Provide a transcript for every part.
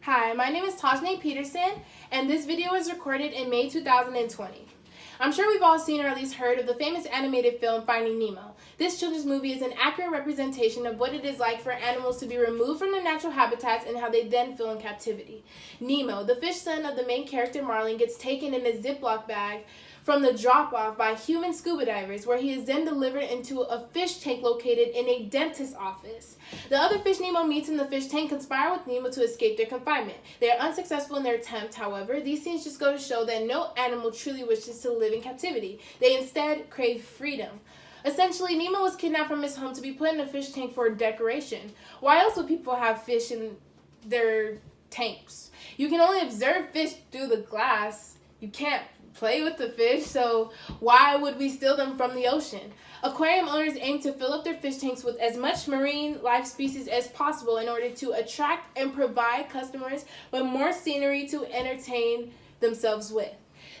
Hi, my name is Tajne Peterson, and this video was recorded in May 2020. I'm sure we've all seen or at least heard of the famous animated film Finding Nemo. This children's movie is an accurate representation of what it is like for animals to be removed from their natural habitats and how they then feel in captivity. Nemo, the fish son of the main character Marlin, gets taken in a Ziploc bag from the drop-off by human scuba divers, where he is then delivered into a fish tank located in a dentist's office. The other fish Nemo meets in the fish tank conspire with Nemo to escape their confinement. They are unsuccessful in their attempt, however. These scenes just go to show that no animal truly wishes to live in captivity. They instead crave freedom. Essentially, Nemo was kidnapped from his home to be put in a fish tank for decoration. Why else would people have fish in their tanks? You can only observe fish through the glass. You can't play with the fish, so why would we steal them from the ocean? Aquarium owners aim to fill up their fish tanks with as much marine life species as possible in order to attract and provide customers with more scenery to entertain themselves with.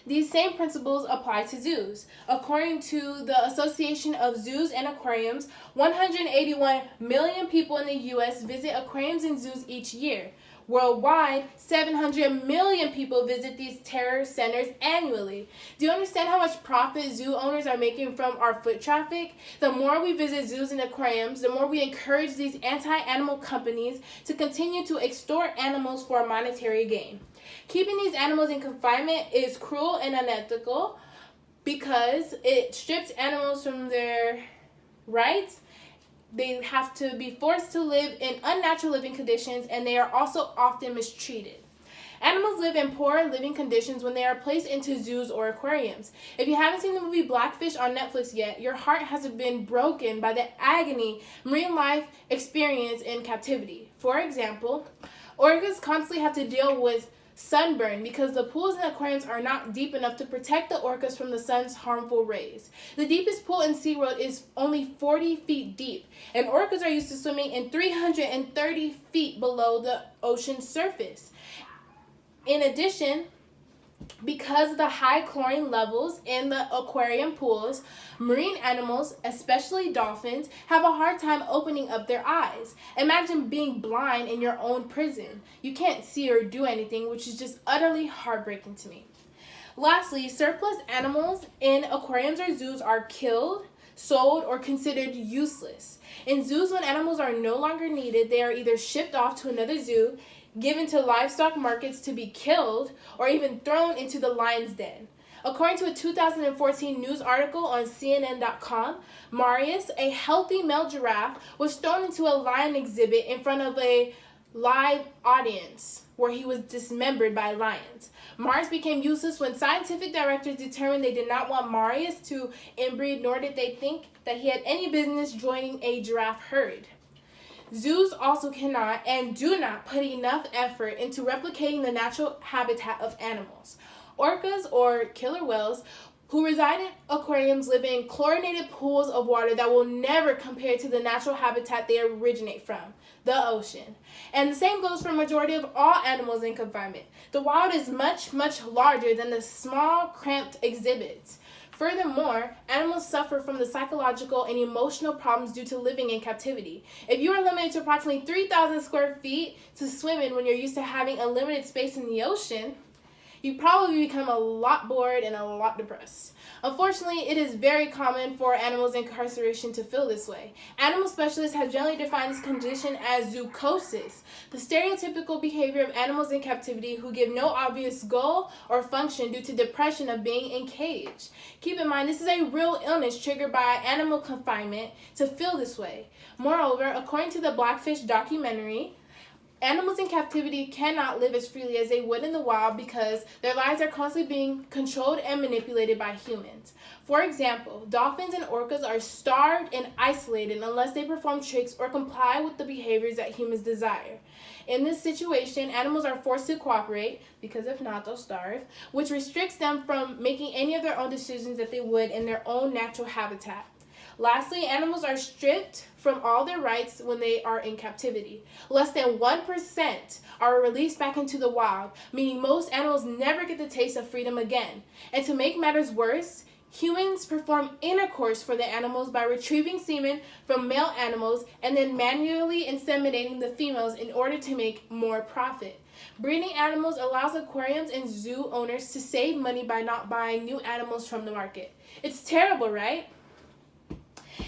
These same principles apply to zoos. According to the Association of Zoos and Aquariums, 181 million people in the U.S. visit aquariums and zoos each year. Worldwide, 700 million people visit these terror centers annually. Do you understand how much profit zoo owners are making from our foot traffic? The more we visit zoos and aquariums, the more we encourage these anti-animal companies to continue to extort animals for monetary gain. Keeping these animals in confinement is cruel and unethical because it strips animals from their rights. They have to be forced to live in unnatural living conditions, and they are also often mistreated. Animals live in poor living conditions when they are placed into zoos or aquariums. If you haven't seen the movie Blackfish on Netflix yet, your heart has been broken by the agony marine life experience in captivity. For example, orcas constantly have to deal with sunburn because the pools and aquariums are not deep enough to protect the orcas from the sun's harmful rays. The deepest pool in SeaWorld is only 40 feet deep, and orcas are used to swimming in 330 feet below the ocean surface. In addition, because of the high chlorine levels in the aquarium pools, marine animals, especially dolphins, have a hard time opening up their eyes. Imagine being blind in your own prison. You can't see or do anything, which is just utterly heartbreaking to me. Lastly, surplus animals in aquariums or zoos are killed, sold, or considered useless. In zoos, when animals are no longer needed, they are either shipped off to another zoo, given to livestock markets to be killed, or even thrown into the lion's den. According to a 2014 news article on CNN.com, Marius, a healthy male giraffe, was thrown into a lion exhibit in front of a live audience where he was dismembered by lions. Marius became useless when scientific directors determined they did not want Marius to inbreed, nor did they think that he had any business joining a giraffe herd. Zoos also cannot and do not put enough effort into replicating the natural habitat of animals. Orcas, or killer whales, who reside in aquariums live in chlorinated pools of water that will never compare to the natural habitat they originate from, the ocean. And the same goes for a majority of all animals in confinement. The wild is much, much larger than the small, cramped exhibits. Furthermore, animals suffer from the psychological and emotional problems due to living in captivity. If you are limited to approximately 3,000 square feet to swim in when you're used to having a limited space in the ocean, you probably become a lot bored and a lot depressed. Unfortunately, it is very common for animals in incarceration to feel this way. Animal specialists have generally defined this condition as zoochosis, the stereotypical behavior of animals in captivity who give no obvious goal or function due to depression of being encaged. Keep in mind, this is a real illness triggered by animal confinement to feel this way. Moreover, according to the Blackfish documentary, animals in captivity cannot live as freely as they would in the wild because their lives are constantly being controlled and manipulated by humans. For example, dolphins and orcas are starved and isolated unless they perform tricks or comply with the behaviors that humans desire. In this situation, animals are forced to cooperate, because if not, they'll starve, which restricts them from making any of their own decisions that they would in their own natural habitat. Lastly, animals are stripped from all their rights when they are in captivity. Less than 1% are released back into the wild, meaning most animals never get the taste of freedom again. And to make matters worse, Humans perform intercourse for the animals by retrieving semen from male animals and then manually inseminating the females in order to make more profit. Breeding animals allows aquariums and zoo owners to save money by not buying new animals from the market. It's terrible, right?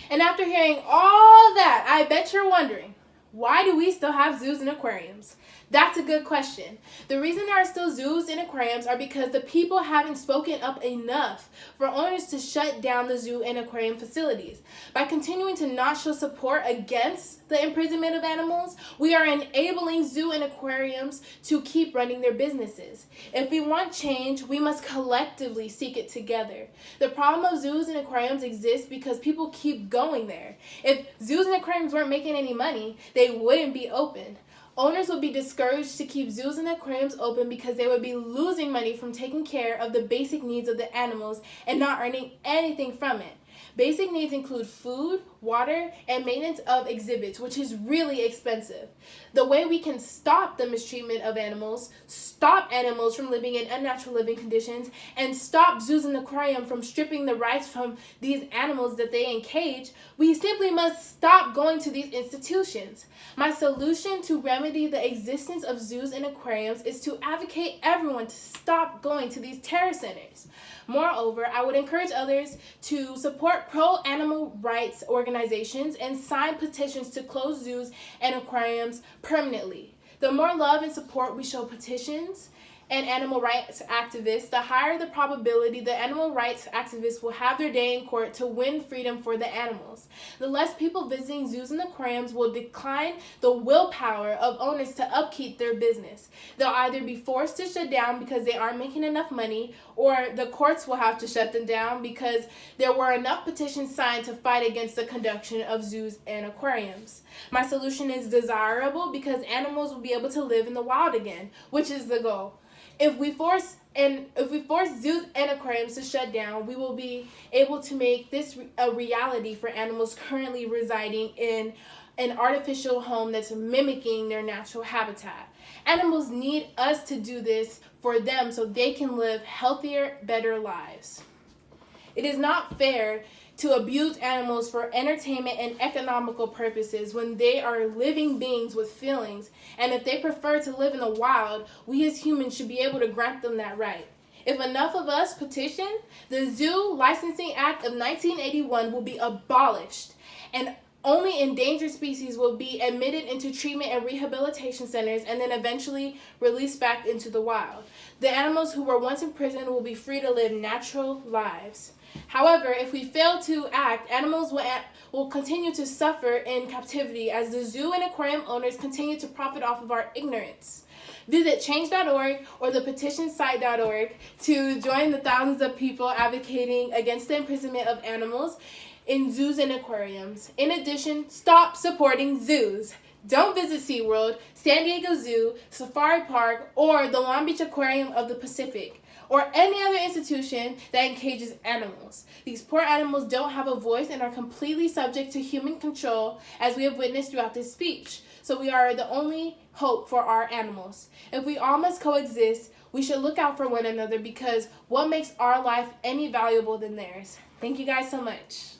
And after hearing all that, I bet you're wondering, why do we still have zoos and aquariums? That's a good question. The reason there are still zoos and aquariums are because the people haven't spoken up enough for owners to shut down the zoo and aquarium facilities. By continuing to not show support against the imprisonment of animals, we are enabling zoo and aquariums to keep running their businesses. If we want change, we must collectively seek it together. The problem of zoos and aquariums exists because people keep going there. If zoos and aquariums weren't making any money, they wouldn't be open. Owners would be discouraged to keep zoos and aquariums open because they would be losing money from taking care of the basic needs of the animals and not earning anything from it. Basic needs include food, water, and maintenance of exhibits, which is really expensive. The way we can stop the mistreatment of animals, stop animals from living in unnatural living conditions, and stop zoos and aquarium from stripping the rights from these animals that they encage, we simply must stop going to these institutions. My solution to remedy the existence of zoos and aquariums is to advocate everyone to stop going to these terror centers. Moreover, I would encourage others to support pro-animal rights organizations and sign petitions to close zoos and aquariums permanently. The more love and support we show petitions and animal rights activists, the higher the probability the animal rights activists will have their day in court to win freedom for the animals. The less people visiting zoos and aquariums will decline the willpower of owners to upkeep their business. They'll either be forced to shut down because they aren't making enough money, or the courts will have to shut them down because there were enough petitions signed to fight against the conduction of zoos and aquariums. My solution is desirable because animals will be able to live in the wild again, which is the goal. If we force zoos and aquariums to shut down, we will be able to make this a reality for animals currently residing in an artificial home that's mimicking their natural habitat. Animals need us to do this for them so they can live healthier, better lives. It is not fair to abuse animals for entertainment and economical purposes when they are living beings with feelings, and if they prefer to live in the wild, we as humans should be able to grant them that right. If enough of us petition, the Zoo Licensing Act of 1981 will be abolished, and only endangered species will be admitted into treatment and rehabilitation centers and then eventually released back into the wild. The animals who were once in prison will be free to live natural lives. However, if we fail to act, animals will continue to suffer in captivity as the zoo and aquarium owners continue to profit off of our ignorance. Visit change.org or the petitionsite.org to join the thousands of people advocating against the imprisonment of animals in zoos and aquariums. In addition, stop supporting zoos. Don't visit SeaWorld, San Diego Zoo, Safari Park, or the Long Beach Aquarium of the Pacific, or any other institution that encages animals. These poor animals don't have a voice and are completely subject to human control, as we have witnessed throughout this speech. So we are the only hope for our animals. If we all must coexist, we should look out for one another, because what makes our life any valuable than theirs? Thank you guys so much.